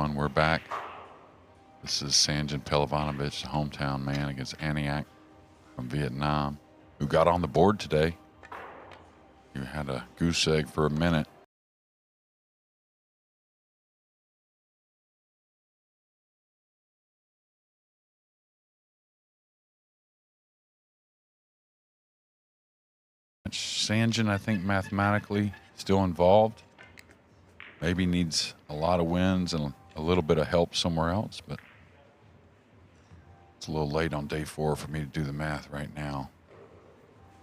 everyone. We're back. This is An Nhiet Pehlivanovic, the hometown man, against An Nhiet from Vietnam, who got on the board today. You had a goose egg for a minute. An Nhiet, I think, mathematically still involved. Maybe needs a lot of wins and a little bit of help somewhere else, but it's a little late on day 4 for me to do the math right now.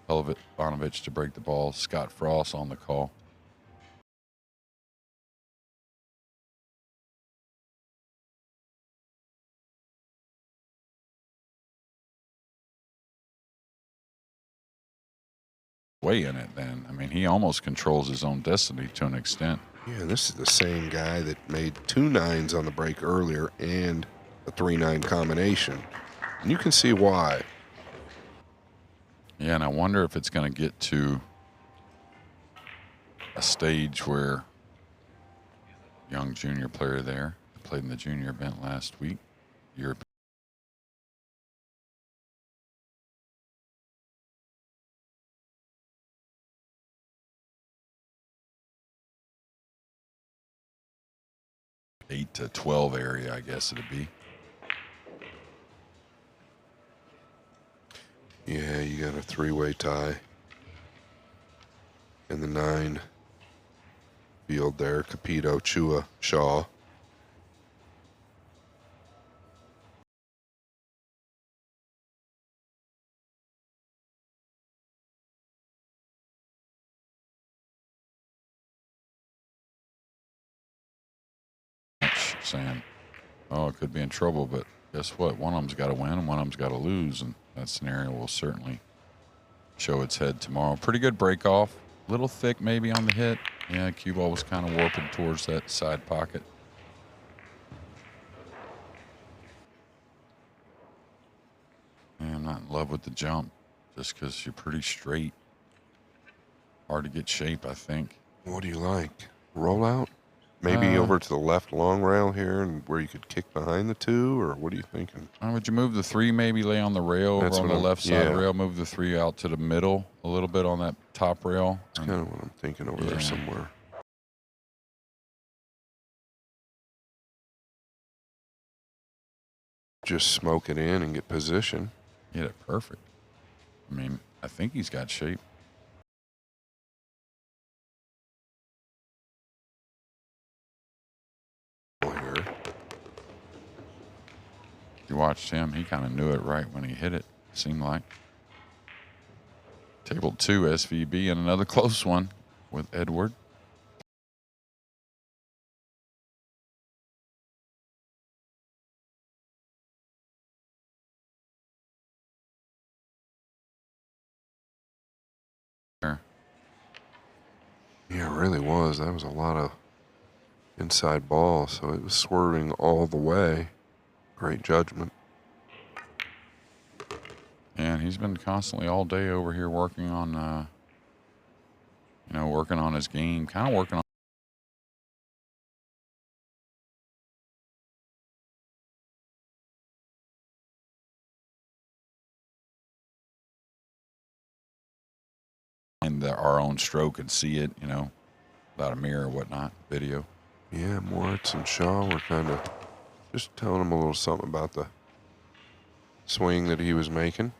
Pehlivanovic to break the ball. Scott Frost on the call. Way in it then. I mean, he almost controls his own destiny to an extent. Yeah, this is the same guy that made 2 9s on the break earlier and a 3-9 combination. And you can see why. Yeah, and I wonder if it's going to get to a stage where young junior player there, played in the junior event last week, Europe. Eight to 12 area, I guess it'd be. Yeah, you got a 3-way tie. And the 9 field there, Capito, Chua, Shaw. Saying, oh, it could be in trouble, but guess what? One of them's got to win and one of them's got to lose, and that scenario will certainly show its head tomorrow. Pretty good break off. A little thick maybe on the hit. Yeah, cue ball was kind of warping towards that side pocket. Yeah, I'm not in love with the jump just because you're pretty straight. Hard to get shape, I think. What do you like? Rollout? Maybe over to the left long rail here and where you could kick behind the 2, or what are you thinking? Would you move the 3 maybe, lay on the rail over on the left side rail, move the 3 out to the middle a little bit on that top rail? That's kind of what I'm thinking over there somewhere. Just smoke it in and get position. Hit it perfect. I mean, I think he's got shape. You watched him, he kind of knew it right when he hit it, seemed like. Table 2, SVB, and another close one with Edward. Yeah, it really was. That was a lot of inside ball, so it was swerving all the way. Great judgment. And he's been constantly all day over here working on, working on his game, kind of working on. And our own stroke and see it, without a mirror or whatnot, video. Yeah, Moritz and Shaw were kind of just telling him a little something about the swing that he was making.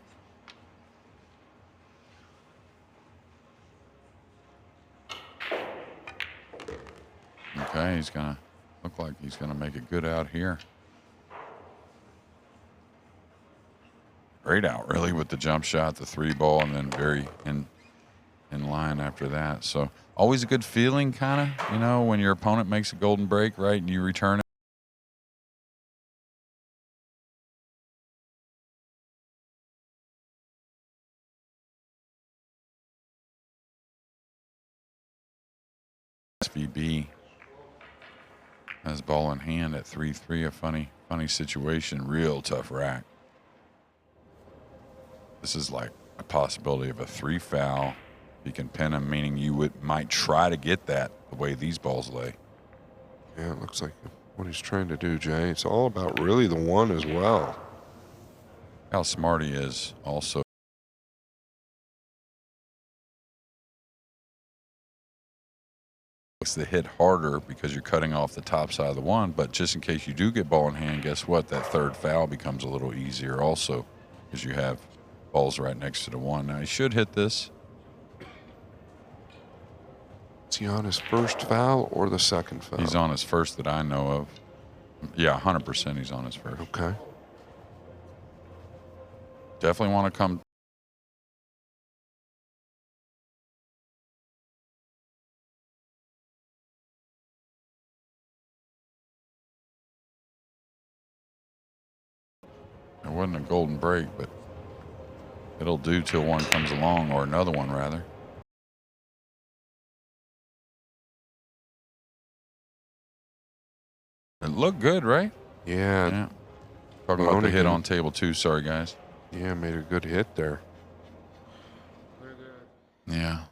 Okay, he's going to look like he's going to make it good out here. Great out, really, with the jump shot, the 3 ball, and then very in line after that. So always a good feeling, kind of, when your opponent makes a golden break, right, and you return it. SVB has ball in hand at 3-3. A funny situation. Real tough rack. This is like a possibility of a 3 foul. You can pin him, meaning you might try to get that the way these balls lay. Yeah, it looks like what he's trying to do, Jay. It's all about really the one as well. How smart he is also. It's the hit harder because you're cutting off the top side of the one, but just in case you do get ball in hand, guess what? That third foul becomes a little easier also because you have balls right next to the one. Now, he should hit this. Is he on his first foul or the second foul? He's on his first that I know of. Yeah, 100% he's on his first. Okay. Definitely want to come. It wasn't a golden break, but it'll do till one comes along, or another one rather. It looked good, right? Yeah. Talking about the hit on table two. Sorry, guys. Yeah, made a good hit there. Yeah.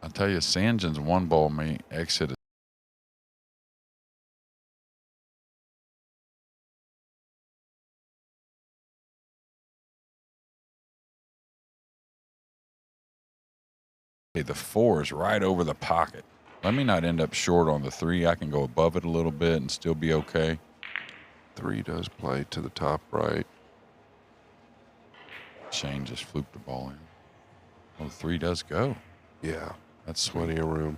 I'll tell you, Sanjan's one ball may exit. The 4 is right over the pocket. Let me not end up short on the 3. I can go above it a little bit and still be okay. 3 does play to the top right. Shane just fluked the ball in. Oh, 3 does go. Yeah. That's plenty of room.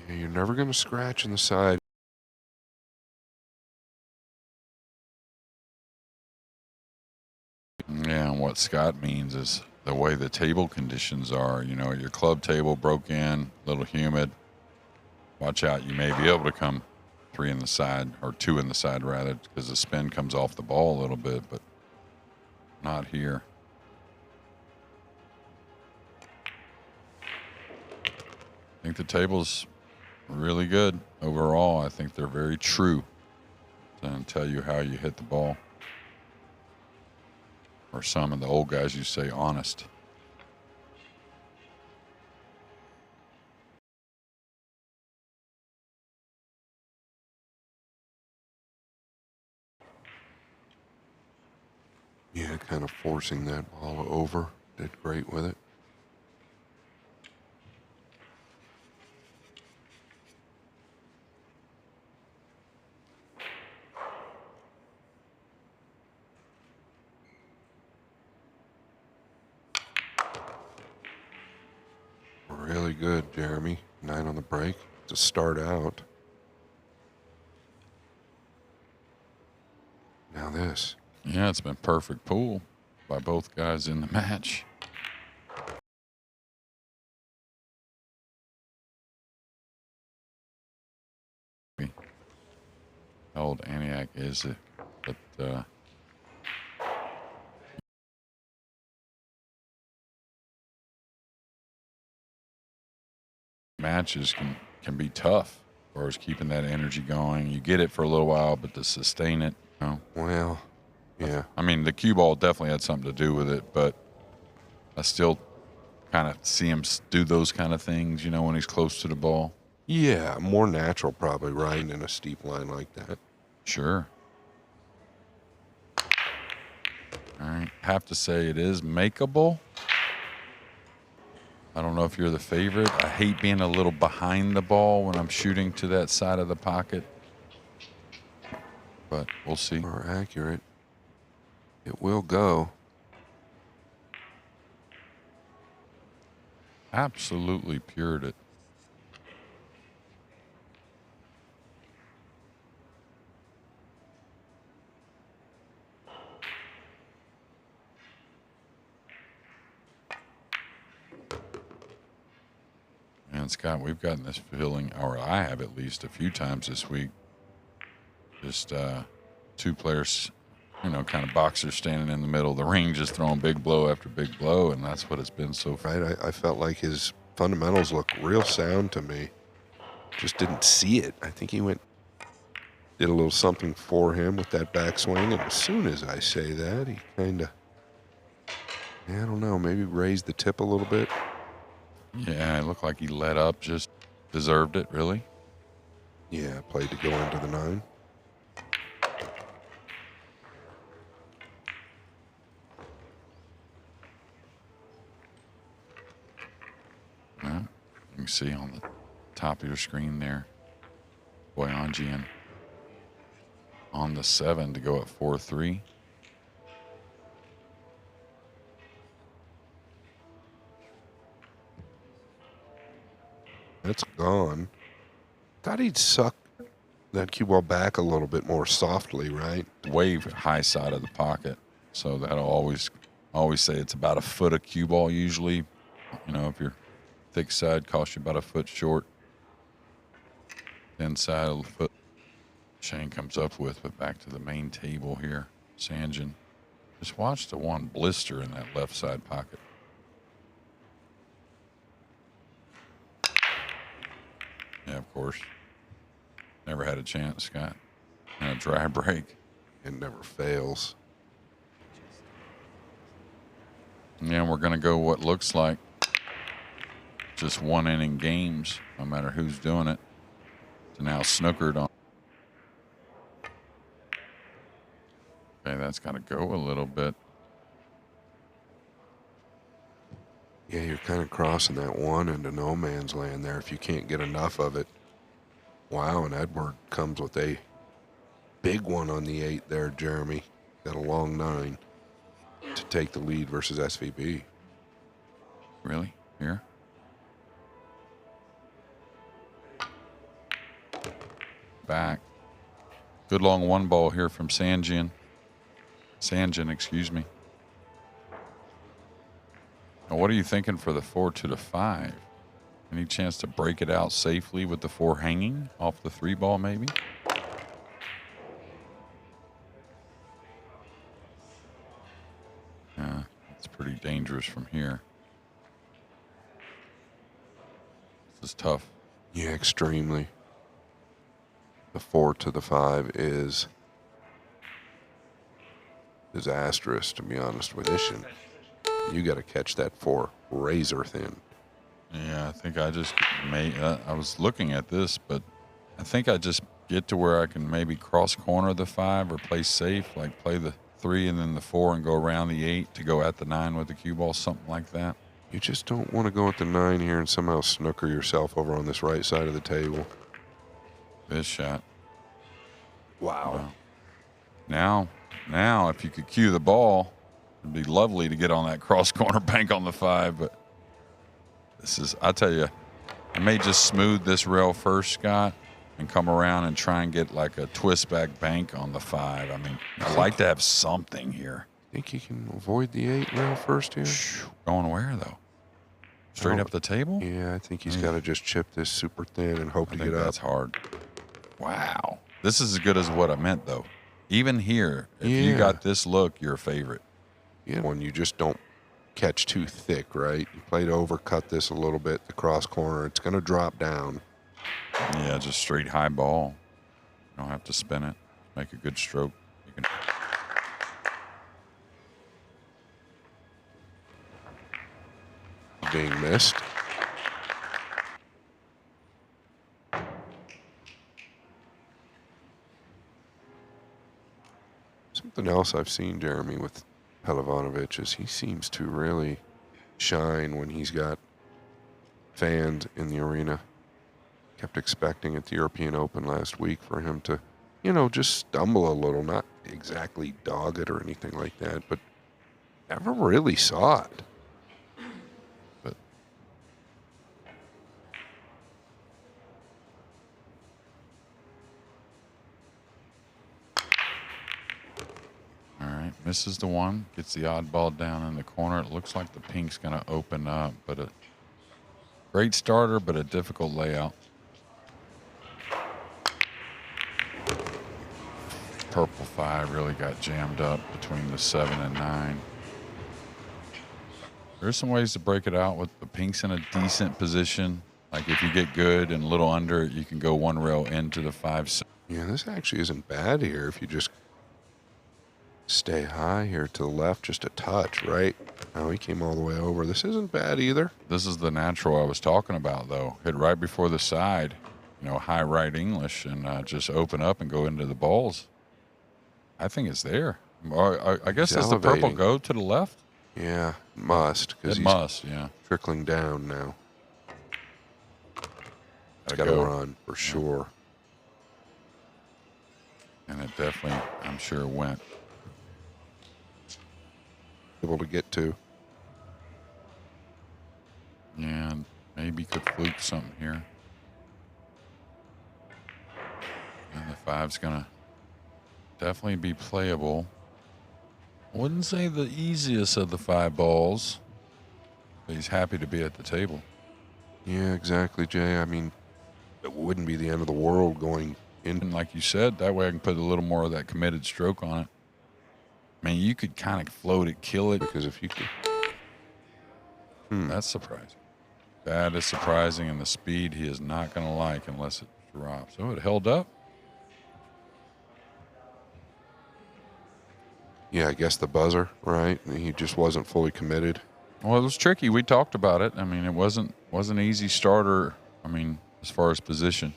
Yeah, you're never going to scratch in the side. Yeah, and what Scott means is the way the table conditions are. You know, your club table broke in, a little humid. Watch out, you may be able to come 3 in the side, or 2 in the side rather, because the spin comes off the ball a little bit, but not here. I think the table's really good overall. I think they're very true and tell you how you hit the ball. Or some of the old guys you say honest. Yeah, kind of forcing that ball over. Did great with it. Really good, Jeremy. 9 on the break to start out. Now this. Yeah, it's been perfect pool by both guys in the match. How old An Nhiet is it? But matches can be tough as far as keeping that energy going. You get it for a little while, but to sustain it, you know. Well, yeah. I mean, the cue ball definitely had something to do with it, but I still kind of see him do those kind of things, you know, when he's close to the ball. Yeah, more natural probably riding in a steep line like that. Sure. All right. Have to say it is makeable. I don't know if you're the favorite. I hate being a little behind the ball when I'm shooting to that side of the pocket. But we'll see. More accurate. It will go. Absolutely pured it. And Scott, we've gotten this feeling, or I have at least a few times this week. Just 2 players, you know, kind of boxers standing in the middle of the ring, just throwing big blow after big blow, and that's what it's been so far. Right, I felt like his fundamentals look real sound to me. just didn't see it. I think he did a little something for him with that backswing, and as soon as I say that, he kind of, I don't know, maybe raised the tip a little bit. Yeah, it looked like he let up, just deserved it, really. Yeah, played to go into the 9. Yeah, you can see on the top of your screen there, Boyanjian on the 7 to go at 4-3. That's gone. Thought he'd suck that cue ball back a little bit more softly, right? Way high side of the pocket. So that'll always say it's about a foot of cue ball usually. You know, if your thick side costs you about a foot short, thin side of the foot Shane comes up with. But back to the main table here. Sanjin. Just watch the one blister in that left side pocket. Yeah, of course. Never had a chance, Scott. And a dry break. It never fails. Yeah, we're going to go what looks like just 1 inning games, no matter who's doing it. So now snookered on. Okay, that's got to go a little bit. Yeah, you're kind of crossing that 1 into no man's land there if you can't get enough of it. Wow, and Edward comes with a big one on the 8 there, Jeremy. Got a long 9 to take the lead versus SVB. Really? Here? Back. Good long 1 ball here from Sanjin, excuse me. Now, what are you thinking for the 4 to the 5? Any chance to break it out safely with the 4 hanging off the 3 ball, maybe? Yeah, it's pretty dangerous from here. This is tough. Yeah, extremely. The 4 to the 5 is disastrous, to be honest with you. You got to catch that 4 razor thin. Yeah, I think I just I was looking at this, but I think I just get to where I can maybe cross corner the 5 or play safe, like play the 3 and then the 4 and go around the 8 to go at the 9 with the cue ball, something like that. You just don't want to go at the 9 here and somehow snooker yourself over on this right side of the table. This shot. Wow. Now, if you could cue the ball, it'd be lovely to get on that cross corner bank on the 5, but this is, I tell you, I may just smooth this rail first, Scott, and come around and try and get like a twist back bank on the 5. I mean, I like to have something here. Think you can avoid the 8 rail first here? Going where, though? Straight up the table? Yeah, I think he's got to just chip this super thin and hope to get up. That's hard. Wow. This is as good as what I meant, though. Even here, if you got this look, you're a favorite. Yeah, when you just don't catch too thick, right? You play to overcut this a little bit, the cross corner. It's going to drop down. Yeah, just straight high ball. You don't have to spin it. Make a good stroke. You can. Being missed. Something else I've seen, Jeremy, with Pehlivanovic is he seems to really shine when he's got fans in the arena. Kept expecting at the European Open last week for him to, just stumble a little, not exactly dog it or anything like that, but never really saw it. But All right, misses the 1, gets the odd ball down in the corner. It looks like the pink's going to open up, but a great starter, but a difficult layout. Purple 5 really got jammed up between the 7 and 9. There's some ways to break it out with the pinks in a decent position. Like if you get good and a little under, you can go one rail into the 5-7. Yeah, this actually isn't bad here if you just stay high here to the left just a touch, right? Oh, he came all the way over. This isn't bad either. This is the natural I was talking about, though. Hit right before the side, high right English, and just open up and go into the balls. I think it's there. I guess does the purple elevating. go to the left? Yeah, must, because It he's must, yeah. trickling down now. It's got Gotta to go. run for sure. And it definitely, I'm sure, went. Able to get to. Yeah, maybe could fluke something here. And the 5's gonna definitely be playable. I wouldn't say the easiest of the 5 balls, but he's happy to be at the table. Yeah, exactly, Jay. I mean, it wouldn't be the end of the world going in. And like you said, that way I can put a little more of that committed stroke on it. I mean, you could kind of float it, kill it. Because if you could. That's surprising. That is surprising, and the speed he is not going to like unless it drops. Oh, it held up. Yeah, I guess the buzzer, right? He just wasn't fully committed. Well, it was tricky. We talked about it. I mean, it wasn't an easy starter. I mean, as far as position.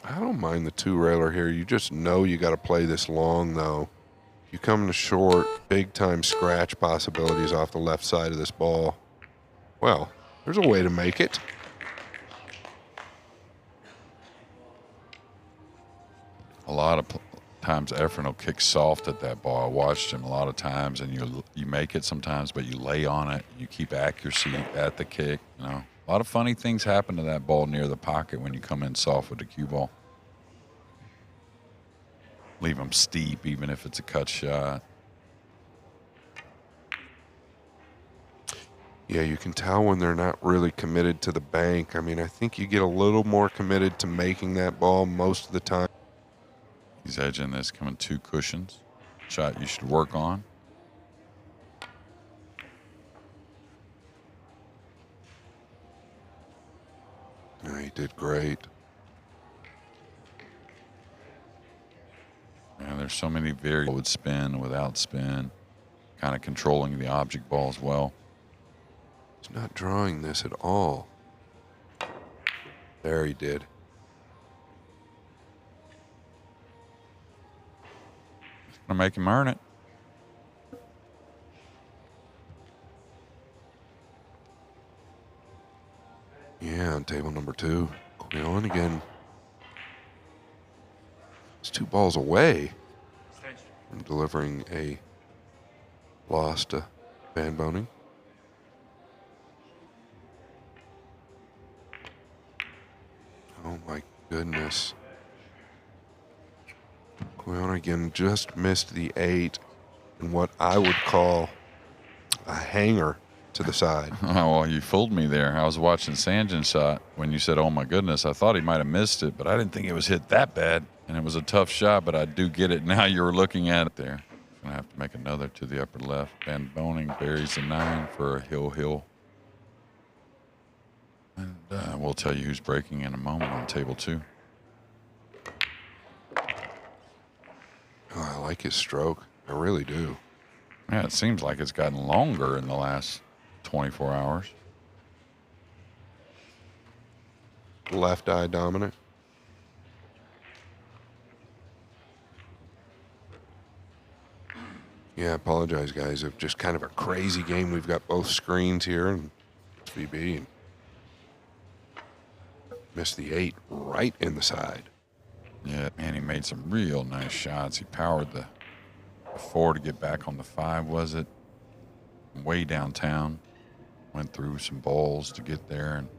I don't mind the 2-railer here. You just know you got to play this long, though. You come to short, big-time scratch possibilities off the left side of this ball. Well, there's a way to make it. A lot of times Efren will kick soft at that ball. I watched him a lot of times, and you make it sometimes, but you lay on it. You keep accuracy at the kick. A lot of funny things happen to that ball near the pocket when you come in soft with the cue ball. Leave them steep, even if it's a cut shot. Yeah, you can tell when they're not really committed to the bank. I mean, I think you get a little more committed to making that ball most of the time. He's edging this, coming 2 cushions. Shot you should work on. Yeah, he did great. And there's so many variables with spin, without spin, kind of controlling the object ball as well. He's not drawing this at all. There he did. Gonna make him earn it. Yeah, on table number 2. Quillon again. It's 2 balls away from delivering a loss to Van Boning. Oh my goodness. Quillon again just missed the 8 in what I would call a hanger to the side. Oh, well, you fooled me there. I was watching Sanjin's shot when you said, oh, my goodness. I thought he might have missed it, but I didn't think it was hit that bad. And it was a tough shot, but I do get it now. You were looking at it there. Going to have to make another to the upper left. Van Boning buries the 9 for a hill. And we'll tell you who's breaking in a moment on table 2. Oh, I like his stroke. I really do. Yeah, it seems like it's gotten longer in the last 24 hours. Left eye dominant. Yeah, I apologize, guys. It's just kind of a crazy game. We've got both screens here and VB. And missed the 8 right in the side. Yeah, man, he made some real nice shots. He powered the 4 to get back on the 5, was it? Way downtown. Went through some balls to get there. And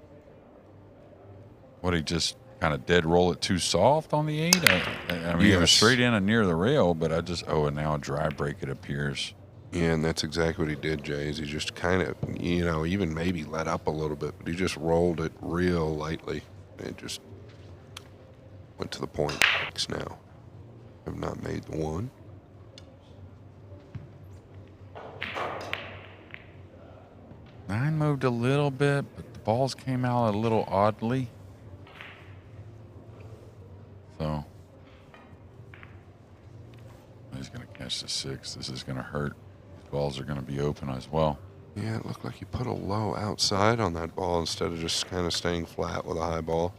what, he just kind of dead roll it too soft on the 8? I mean, It was straight in and near the rail, but and now a dry break, it appears. Yeah, and that's exactly what he did, Jay, is he just kind of, even maybe let up a little bit, but he just rolled it real lightly. It just went to the point. Now, have not made the 1. 9 moved a little bit, but the balls came out a little oddly. So he's going to catch the 6. This is going to hurt. These balls are going to be open as well. Yeah, it looked like he put a low outside on that ball instead of just kind of staying flat with a high ball.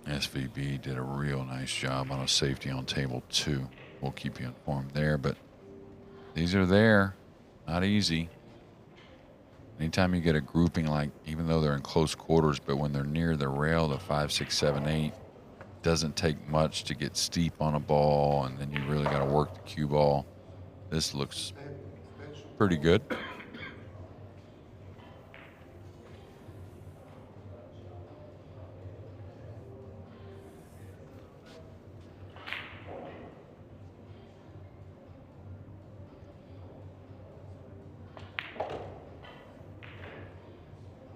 SVB did a real nice job on a safety on table 2. We'll keep you informed there, but these are there. Not easy. Anytime you get a grouping, like even though they're in close quarters, but when they're near the rail, the 5, 6, 7, 8, doesn't take much to get steep on a ball, and then you really got to work the cue ball. This looks pretty good.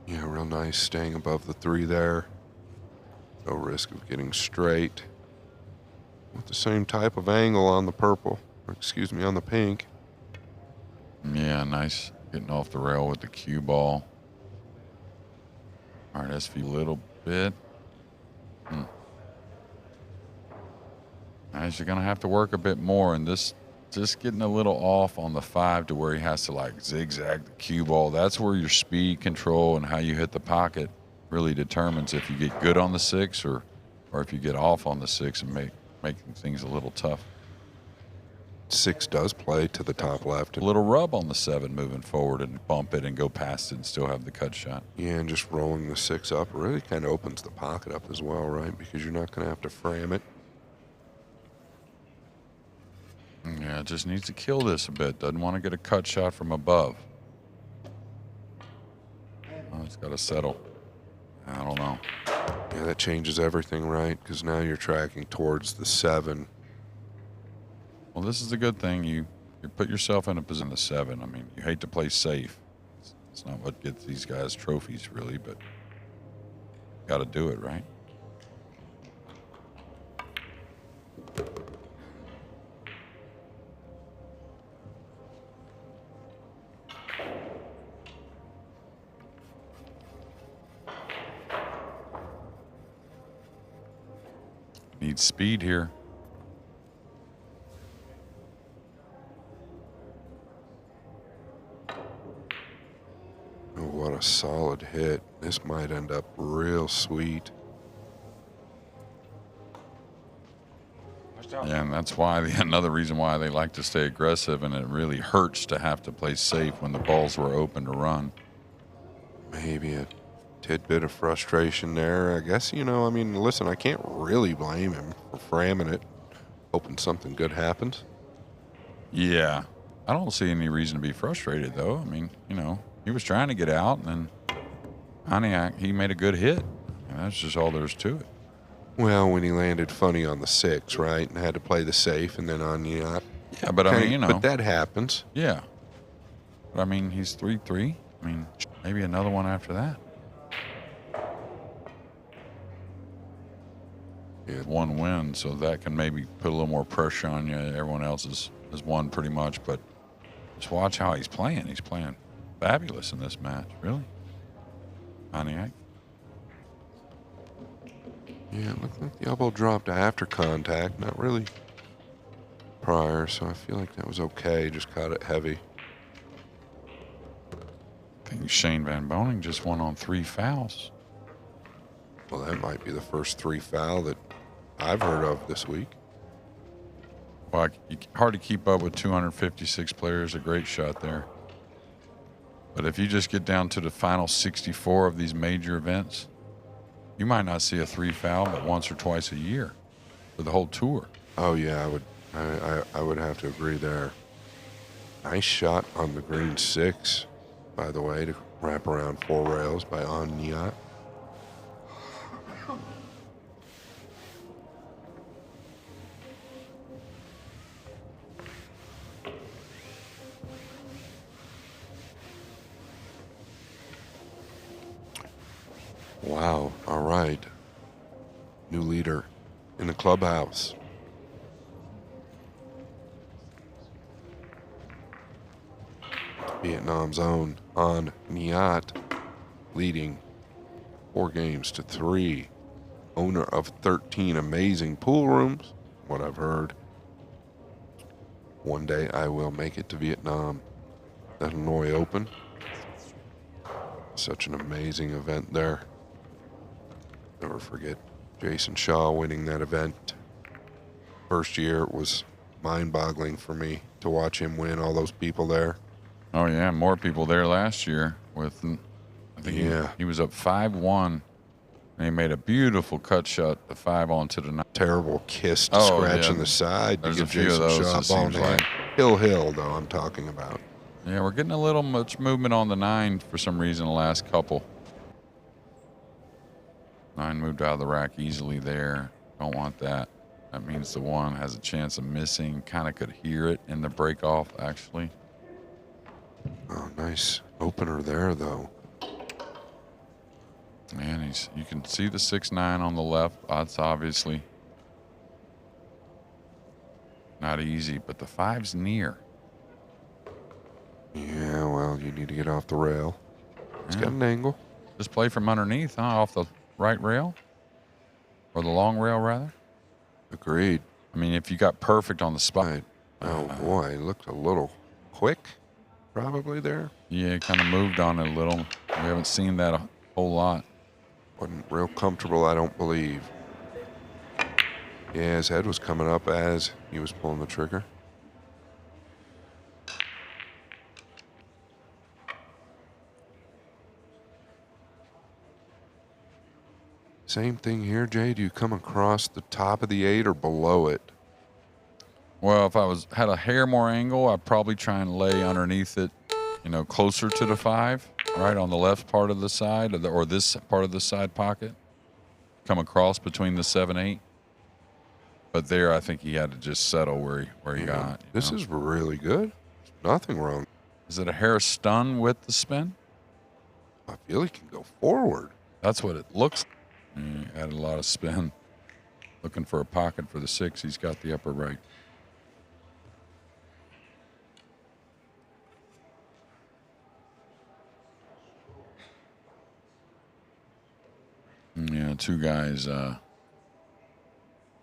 Yeah, real nice staying above the 3 there. No risk of getting straight. With the same type of angle on the purple, or excuse me, on the pink. Yeah, nice getting off the rail with the cue ball. All right, SV a little bit. Nice, you're going to have to work a bit more, and this just getting a little off on the 5 to where he has to like zigzag the cue ball. That's where your speed control and how you hit the pocket really determines if you get good on the 6 or if you get off on the 6 and making things a little tough. 6 does play to the top left. A little rub on the 7 moving forward and bump it and go past it and still have the cut shot. Yeah, and just rolling the 6 up really kind of opens the pocket up as well, right? Because you're not going to have to frame it. Yeah, it just needs to kill this a bit. Doesn't want to get a cut shot from above. Oh, it's got to settle. I don't know. Yeah, that changes everything, right? Because now you're tracking towards the 7. Well, this is a good thing. You put yourself in a position of 7. I mean, you hate to play safe. It's not what gets these guys trophies, really, but got to do it, right? Needs speed here. Oh, what a solid hit. This might end up real sweet. Yeah, and that's why another reason why they like to stay aggressive, and it really hurts to have to play safe when the balls were open to run. Maybe a tidbit of frustration there. I guess, I mean, listen, I can't really blame him for framming it, hoping something good happens. Yeah. I don't see any reason to be frustrated, though. I mean, he was trying to get out, and then An Nhiet, he made a good hit. And that's just all there is to it. Well, when he landed funny on the 6, right, and had to play the safe, and then An Nhiet. Yeah, but I mean, But that happens. Yeah. But I mean, he's 3-3. I mean, maybe another one after that. Yeah. 1 win, so that can maybe put a little more pressure on you. Everyone else has won pretty much, but just watch how he's playing. He's playing fabulous in this match, really. An Nhiet. Yeah, it looked like the elbow dropped after contact, not really prior, so I feel like that was okay. Just caught it heavy. I think Shane Van Boning just won on 3 fouls. Well, that might be the first 3 foul that I've heard of this week. Well, hard to keep up with 256 players. A great shot there. But if you just get down to the final 64 of these major events, you might not see a 3 foul but once or twice a year for the whole tour. Oh yeah, I would have to agree there. Nice shot on the green 6, by the way, to wrap around 4 rails by An Nhiet. Wow, all right. New leader in the clubhouse. Vietnam's own An Nhiet, leading 4-3. Owner of 13 amazing pool rooms, what I've heard. One day I will make it to Vietnam. The Hanoi Open. Such an amazing event there. Never forget Jason Shaw winning that event. First year was mind-boggling for me to watch him win, all those people there. Oh, yeah, more people there last year. I think he was up 5-1, and he made a beautiful cut shot, the 5 onto the 9. Terrible kiss to scratch in the side to There's give a few Jason of those, Shaw it ball in seems the like. hand. Hill, though, I'm talking about. Yeah, we're getting a little much movement on the 9 for some reason the last couple. 9 moved out of the rack easily there. Don't want that. That means the 1 has a chance of missing. Kind of could hear it in the break off, actually. Oh, nice opener there, though. Man, you can see the 6-9 on the left. That's obviously not easy, but the 5's near. Yeah, well, you need to get off the rail. It's got an angle. Just play from underneath, huh? Off the right rail? Or the long rail, rather? Agreed. I mean, if you got perfect on the spot. Right. Oh, boy, it looked a little quick, probably there. Yeah, kind of moved on it a little. We haven't seen that a whole lot. Wasn't real comfortable, I don't believe. Yeah, his head was coming up as he was pulling the trigger. Same thing here, Jay. Do you come across the top of the 8 or below it? Well, if I had a hair more angle, I'd probably try and lay underneath it, closer to the 5, right on the left part of the side, or this part of the side pocket. Come across between the 7-8. But there, I think he had to just settle where he got. This is really good. Nothing wrong. Is it a hair stun with the spin? I feel he can go forward. That's what it looks like. He added a lot of spin. Looking for a pocket for the 6. He's got the upper right. Yeah, 2 guys,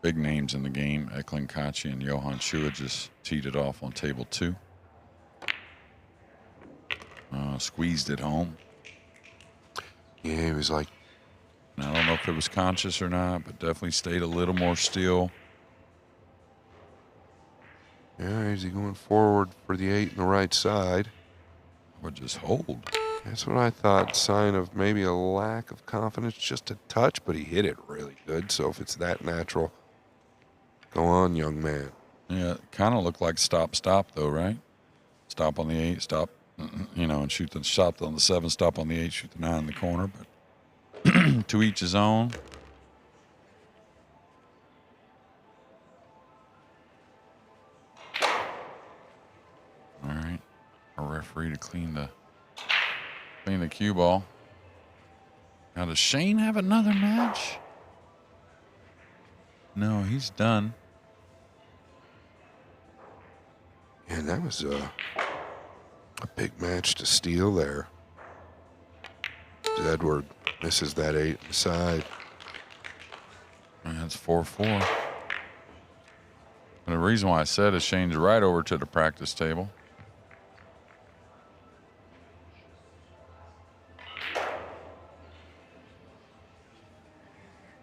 big names in the game. Eklund Kachi and Johan Shua just teed it off on table 2. Squeezed it home. Yeah, he was like... I don't know if it was conscious or not, but definitely stayed a little more still. Yeah, is he going forward for the 8 on the right side? Or just hold. That's what I thought. Sign of maybe a lack of confidence, just a touch, but he hit it really good. So if it's that natural, go on, young man. Yeah, it kind of looked like stop, though, right? Stop on the 8, stop, and shoot the stop on the 7, stop on the 8, shoot the 9 in the corner. But to each his own. All right, our referee to clean the cue ball. Now, does Shane have another match? No, he's done. And that was a big match to steal there. Edward misses that 8 on the side. And that's 4-4. And the reason why I said is Shane's right over to the practice table.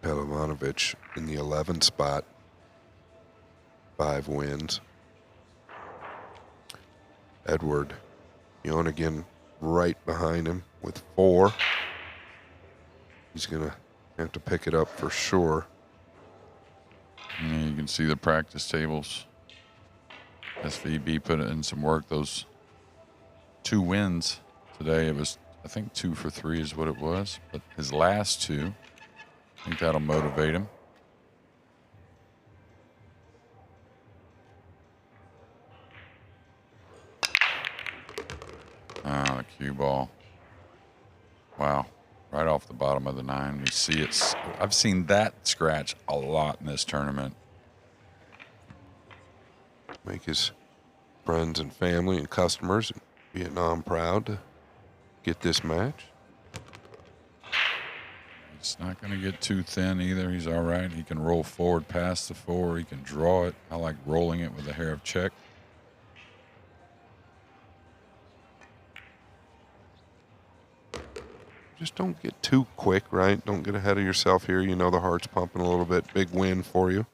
Pehlivanovic in the 11th spot. 5 wins. Edward Yonigan right behind him with 4. He's going to have to pick it up for sure. Yeah, you can see the practice tables. SVB put in some work. Those 2 wins today, it was, I think, 2 for 3 is what it was. But his last 2, I think that'll motivate him. The cue ball. Wow. Right off the bottom of the 9. You see it. I've seen that scratch a lot in this tournament. Make his friends and family and customers Vietnam proud to get this match. It's not going to get too thin either. He's all right. He can roll forward past the 4. He can draw it. I like rolling it with a hair of check. Just don't get too quick, right? Don't get ahead of yourself here. You know the heart's pumping a little bit. Big win for you.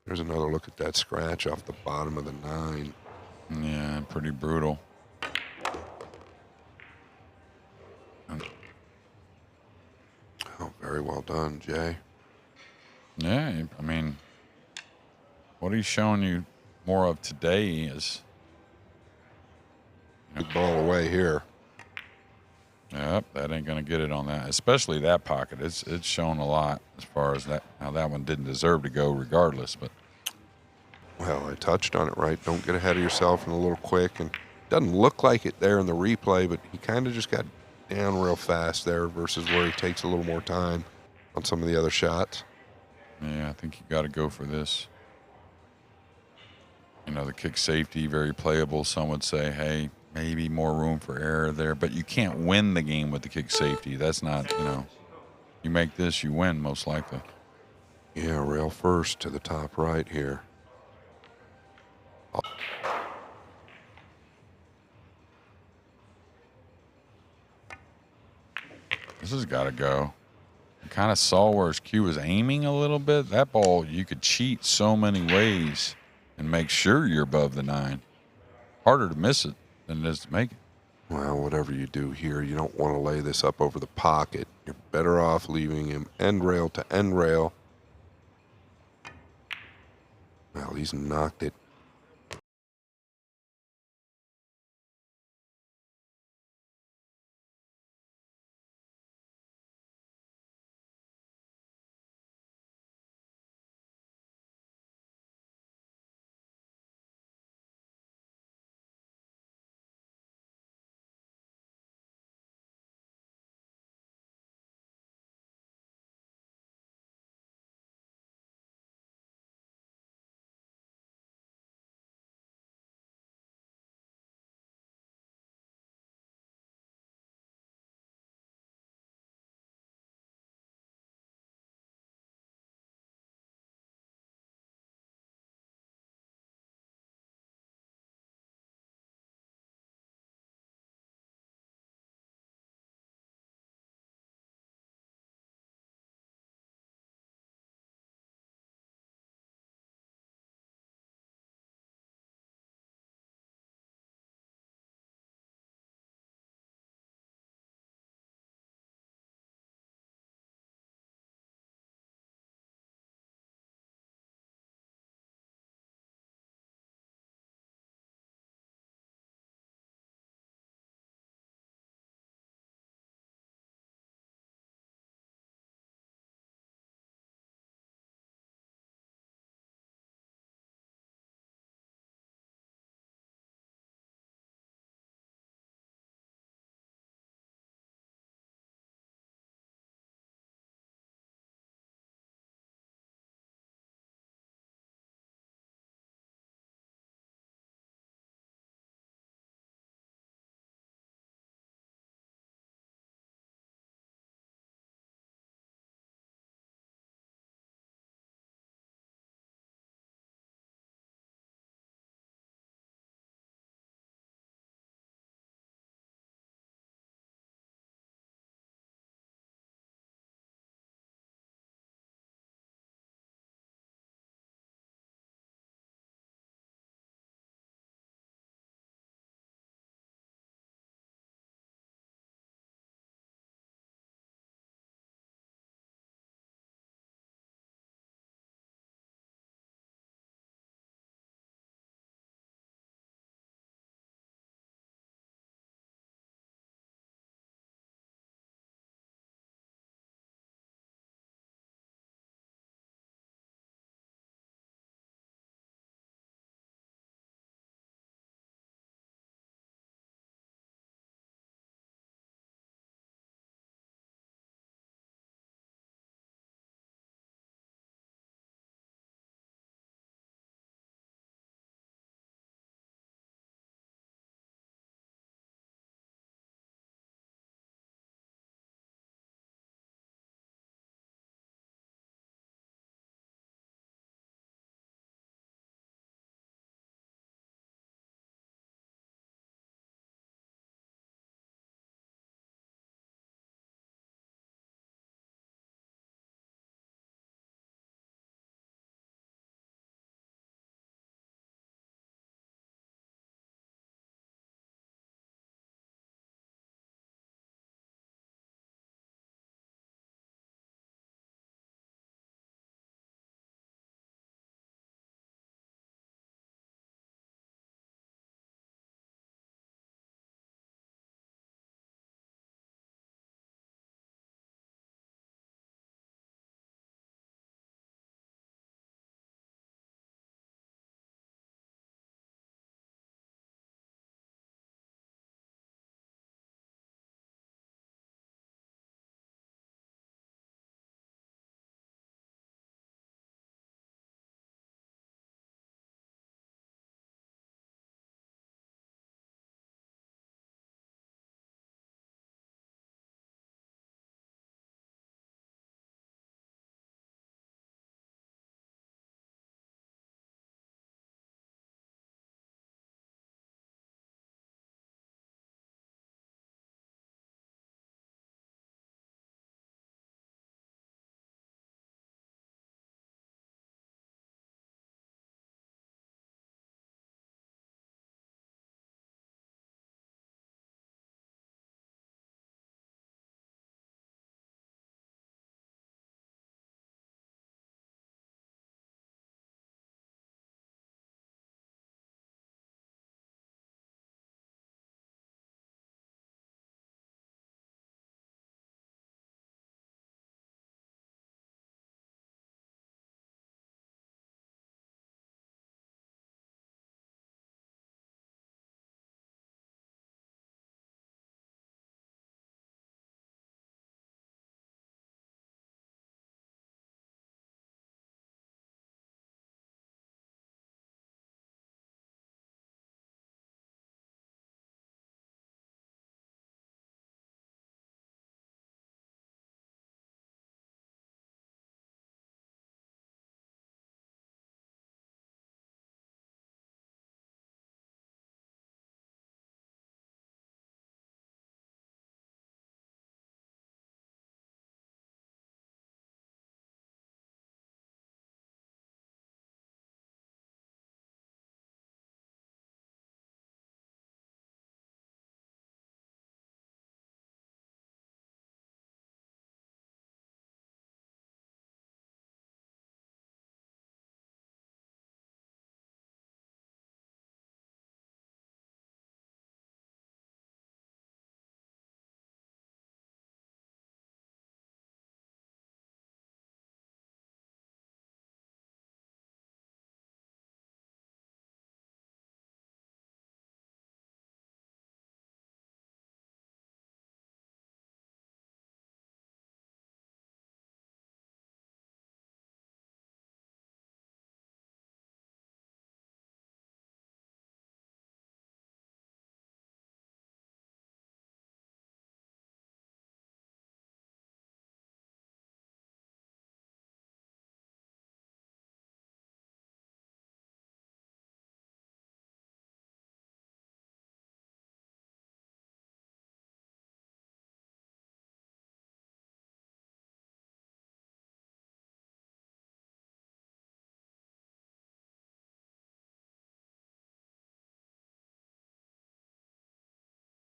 There's another look at that scratch off the bottom of the 9. Yeah, pretty brutal. Oh, very well done, Jay. Yeah, I mean, what he's showing you more of today is... Big ball away here. Yep, that ain't going to get it on that, especially that pocket. It's shown a lot as far as that. Now, that one didn't deserve to go regardless, but... Well, I touched on it, right? Don't get ahead of yourself and a little quick. And doesn't look like it there in the replay, but he kind of just got down real fast there versus where he takes a little more time on some of the other shots. Yeah, I think you got to go for this. You know, the kick safety, very playable. Some would say, hey, maybe more room for error there, but you can't win the game with the kick safety. That's not, you know, you make this, you win most likely. Yeah, rail first to the top right here. This has got to go. I kind of saw where his cue was aiming a little bit. That ball, you could cheat so many ways and make sure you're above the 9. Harder to miss it than it is to make it. Well, whatever you do here, you don't want to lay this up over the pocket. You're better off leaving him end rail to end rail. Well, he's knocked it